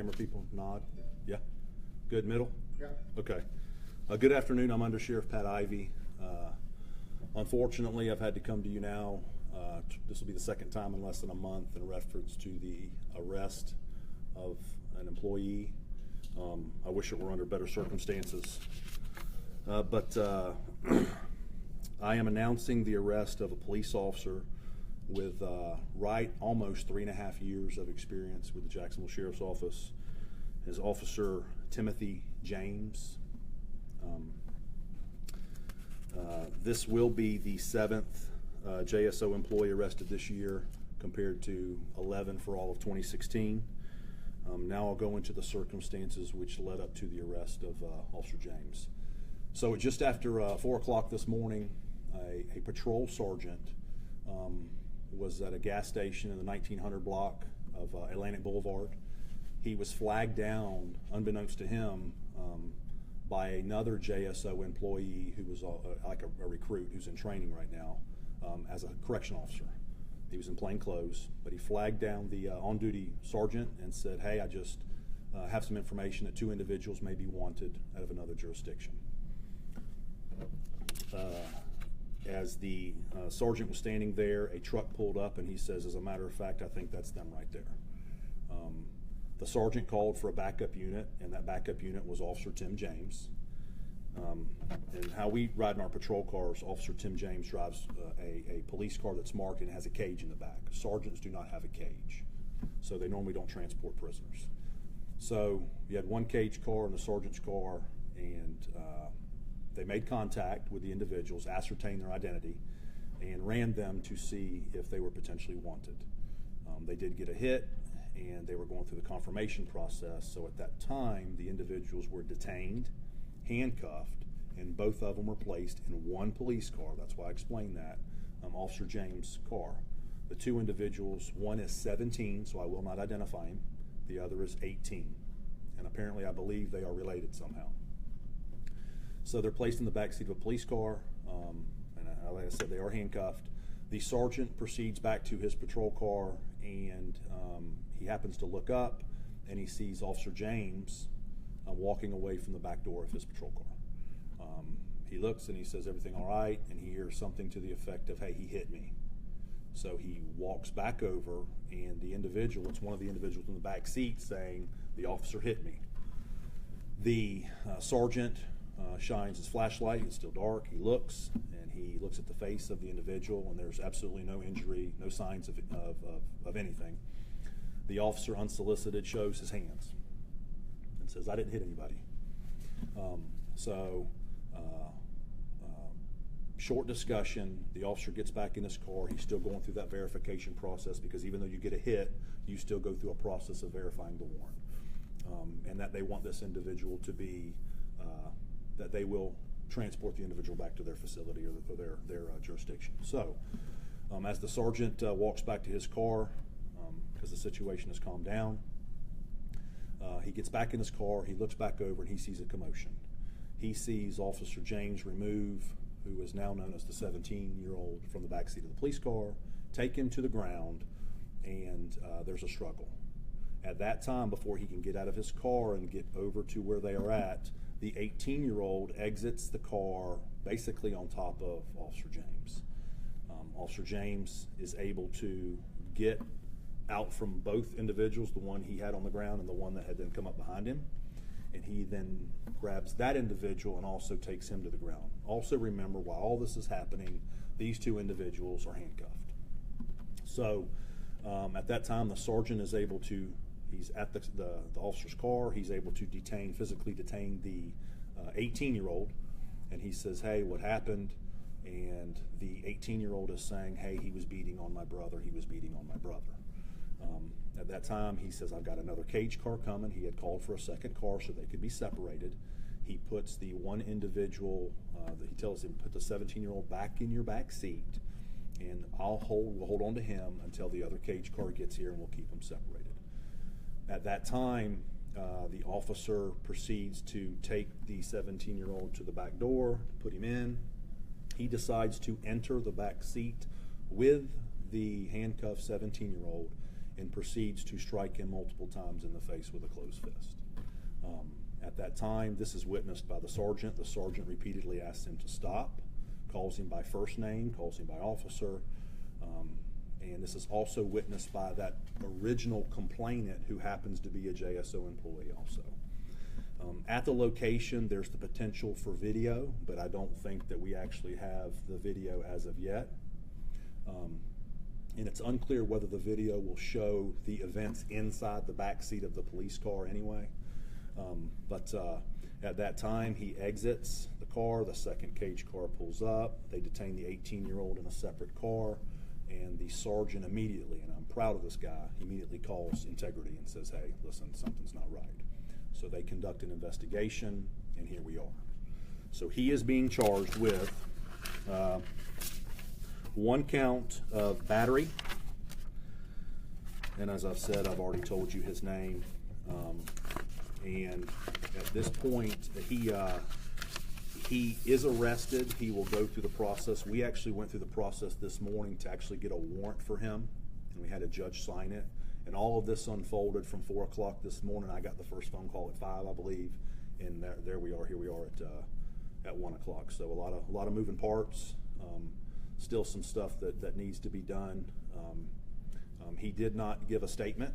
camera people nod. Yeah? Good. Middle? Yeah. Okay. Good afternoon. I'm Under Sheriff Pat Ivey. Unfortunately, I've had to come to you now. This will be the second time in less than a month in reference to the arrest of an employee. I wish it were under better circumstances. But I am announcing the arrest of a police officer with almost 3.5 years of experience with the Jacksonville Sheriff's Office. His Officer Timothy James. This will be the 7th JSO employee arrested this year, compared to 11 for all of 2016. Now I'll go into the circumstances which led up to the arrest of Officer James. So just after 4 o'clock this morning, a patrol sergeant was at a gas station in the 1900 block of Atlantic Boulevard. He was flagged down, unbeknownst to him, by another JSO employee who was like a recruit who's in training right now as a correction officer. He was in plain clothes, but he flagged down the on-duty sergeant and said, "Hey, I just have some information that 2 individuals may be wanted out of another jurisdiction." As the sergeant was standing there, a truck pulled up, and he says, "As a matter of fact, I think that's them right there." The sergeant called for a backup unit, and that backup unit was Officer Tim James. And how we ride in our patrol cars, Officer Tim James drives a police car that's marked and has a cage in the back. Sergeants do not have a cage, so they normally don't transport prisoners. So you had one cage car and the sergeant's car, and they made contact with the individuals, ascertained their identity, and ran them to see if they were potentially wanted. They did get a hit, and they were going through the confirmation process. So at that time, the individuals were detained, handcuffed, and both of them were placed in one police car. That's why I explained that, Officer James' car. The 2 individuals, one is 17, so I will not identify him. The other is 18, and apparently I believe they are related somehow. So they're placed in the backseat of a police car, and like I said, they are handcuffed. The sergeant proceeds back to his patrol car, and he happens to look up, and he sees Officer James walking away from the back door of his patrol car. He looks and he says, "Everything all right?" And he hears something to the effect of, "Hey, he hit me." So he walks back over, and the individual, it's one of the individuals in the back seat, saying, "The officer hit me." The sergeant shines his flashlight. It's still dark. He looks, and he looks at the face of the individual, and there's absolutely no injury, no signs of anything. The officer, unsolicited, shows his hands and says, "I didn't hit anybody." Short discussion. The officer gets back in his car. He's still going through that verification process, because even though you get a hit, you still go through a process of verifying the warrant, and that they want this individual to be, that they will transport the individual back to their facility or their jurisdiction. So as the sergeant walks back to his car, because the situation has calmed down, he gets back in his car, he looks back over, and he sees a commotion. He sees Officer James remove, who is now known as the 17-year-old, from the backseat of the police car, take him to the ground, and there's a struggle. At that time, before he can get out of his car and get over to where they are at, the 18-year-old exits the car basically on top of Officer James. Officer James is able to get out from both individuals, the one he had on the ground and the one that had then come up behind him, and he then grabs that individual and also takes him to the ground. Also remember, while all this is happening, these 2 individuals are handcuffed. So at that time, the sergeant is able to, he's at the officer's car, he's able to physically detain the 18-year-old, and he says, "Hey, what happened?" And the 18-year-old is saying, "Hey, he was beating on my brother, he was beating on my brother." At that time, he says, "I've got another cage car coming." He had called for a second car so they could be separated. He puts the one individual, he tells him, "Put the 17-year-old back in your back seat, and we'll hold on to him until the other cage car gets here, and we'll keep them separated." At that time, the officer proceeds to take the 17-year-old to the back door, put him in. He decides to enter the back seat with the handcuffed 17-year-old and proceeds to strike him multiple times in the face with a closed fist. At that time, this is witnessed by the sergeant. The sergeant repeatedly asks him to stop, calls him by first name, calls him by officer, and this is also witnessed by that original complainant who happens to be a JSO employee also. At the location, there's the potential for video, but I don't think that we actually have the video as of yet. And it's unclear whether the video will show the events inside the back seat of the police car anyway. But at that time, he exits the car, the second cage car pulls up, they detain the 18-year-old in a separate car, and the sergeant immediately, and I'm proud of this guy, immediately calls integrity and says, hey, listen, something's not right. So they conduct an investigation, and here we are. So he is being charged with 1 count of battery, and as I've said, I've already told you his name, and at this point, he is arrested. He will go through the process. We actually went through the process this morning to actually get a warrant for him, and we had a judge sign it. And all of this unfolded from 4 o'clock this morning. I got the first phone call at 5, I believe, and there we are. Here we are at 1 o'clock. So a lot of moving parts. Still some stuff that needs to be done. He did not give a statement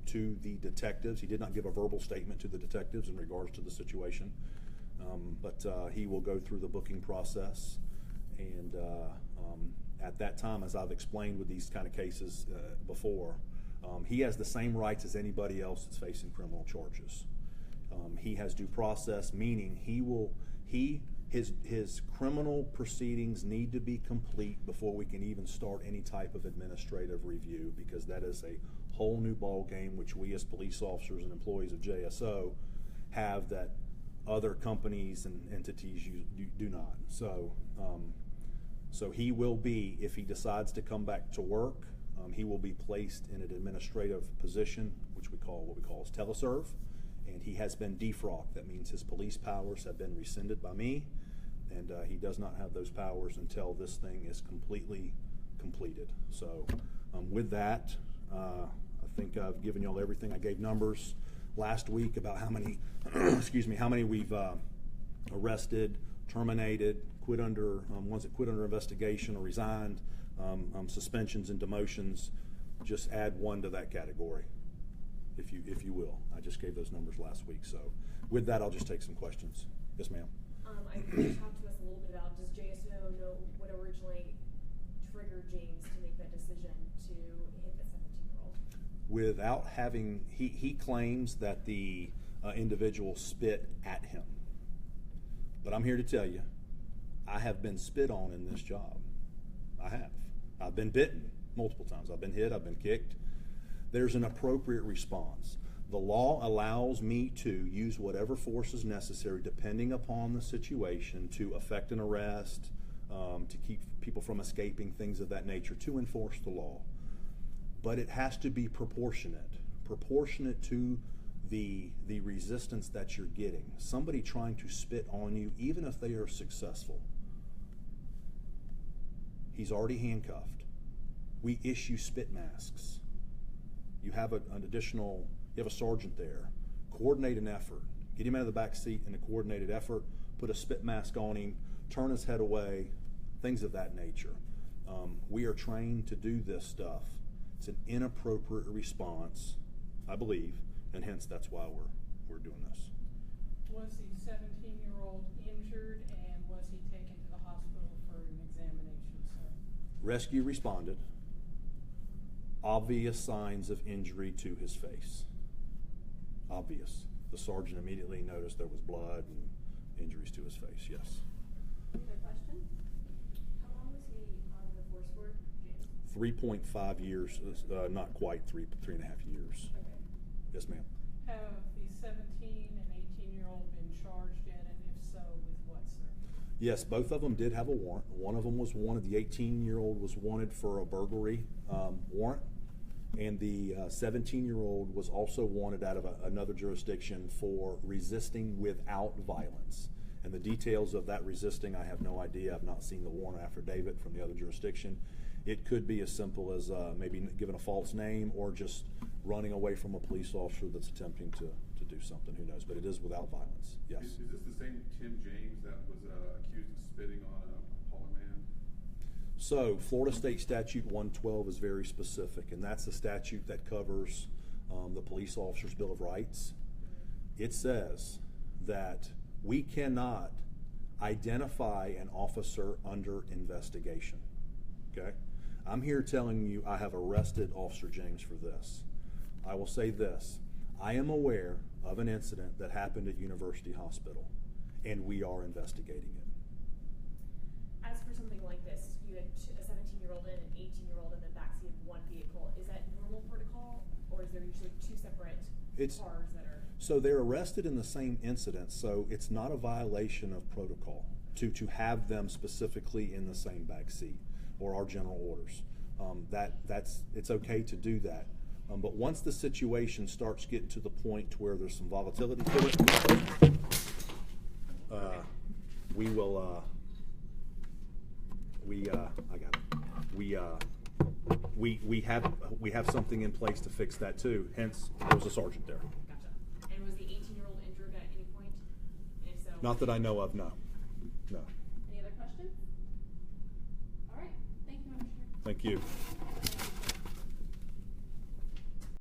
to the detectives. He did not give a verbal statement to the detectives in regards to the situation. But he will go through the booking process, and at that time, as I've explained with these kind of cases before, he has the same rights as anybody else that's facing criminal charges. He has due process, meaning his criminal proceedings need to be complete before we can even start any type of administrative review, because that is a whole new ball game which we as police officers and employees of JSO have that other companies and entities do not. So he will be, if he decides to come back to work, he will be placed in an administrative position, which we call as teleserve, and he has been defrocked. That means his police powers have been rescinded by me, and he does not have those powers until this thing is completely completed. So with that, I think I've given y'all everything. I gave numbers last week about how many how many we've arrested, terminated, quit under ones that quit under investigation or resigned, suspensions and demotions. Just add 1 to that category, if you will. I just gave those numbers last week. So with that, I'll just take some questions. Yes, ma'am. Can you talk to us a little bit about, does JSO know what originally triggered James to make that decision to hit the 17-year-old? Without having, he claims that the individual spit at him. But I'm here to tell you, I have been spit on in this job. I have. I've been bitten multiple times. I've been hit, I've been kicked. There's an appropriate response. The law allows me to use whatever force is necessary depending upon the situation to effect an arrest, to keep people from escaping, things of that nature, to enforce the law. But it has to be proportionate to the resistance that you're getting. Somebody trying to spit on you, even if they are successful, he's already handcuffed. We issue spit masks. You have you have a sergeant there. Coordinate an effort. Get him out of the back seat in a coordinated effort. Put a spit mask on him. Turn his head away. Things of that nature. We are trained to do this stuff. It's an inappropriate response, I believe, and hence that's why we're doing this. Was the 17-year-old injured, and was he taken to the hospital for an examination, sir? Rescue responded. Obvious signs of injury to his face. Obvious. The sergeant immediately noticed there was blood and injuries to his face, yes. Another question? How long was he on the force for, James? 3.5 years, not quite 3.5 years. Okay. Yes, ma'am. Have the 17 and 18-year-old been charged yet, and if so, with what, sir? Yes, both of them did have a warrant. One of them was wanted. The 18-year-old was wanted for a burglary warrant, and the 17-year-old was also wanted out of another jurisdiction for resisting without violence. And the details of that resisting, I have no idea. I've not seen the warrant affidavit from the other jurisdiction. It could be as simple as maybe giving a false name or just running away from a police officer that's attempting to do something. Who knows? But it is without violence. Yes. Is this the same Tim James that was accused of spitting on a Polar man? So Florida State Statute 112 is very specific, and that's the statute that covers the police officer's Bill of Rights. It says that we cannot identify an officer under investigation. Okay? I'm here telling you I have arrested Officer James for this. I will say this. I am aware of an incident that happened at University Hospital, and we are investigating it. As for something like this, you had a 17-year-old and an 18-year-old in the backseat of one vehicle. Is that normal protocol, or is there usually two separate cars that are? So they're arrested in the same incident, so it's not a violation of protocol to have them specifically in the same back seat or our general orders. It's okay to do that. But once the situation starts getting to the point where there's some volatility to it, we will. I got it. We have something in place to fix that too. Hence, there was a sergeant there. Gotcha. And was the 18-year-old injured at any point? And if so, Not that I know of. No. No. Any other questions? All right. Thank you, Mr. Chair. Thank you.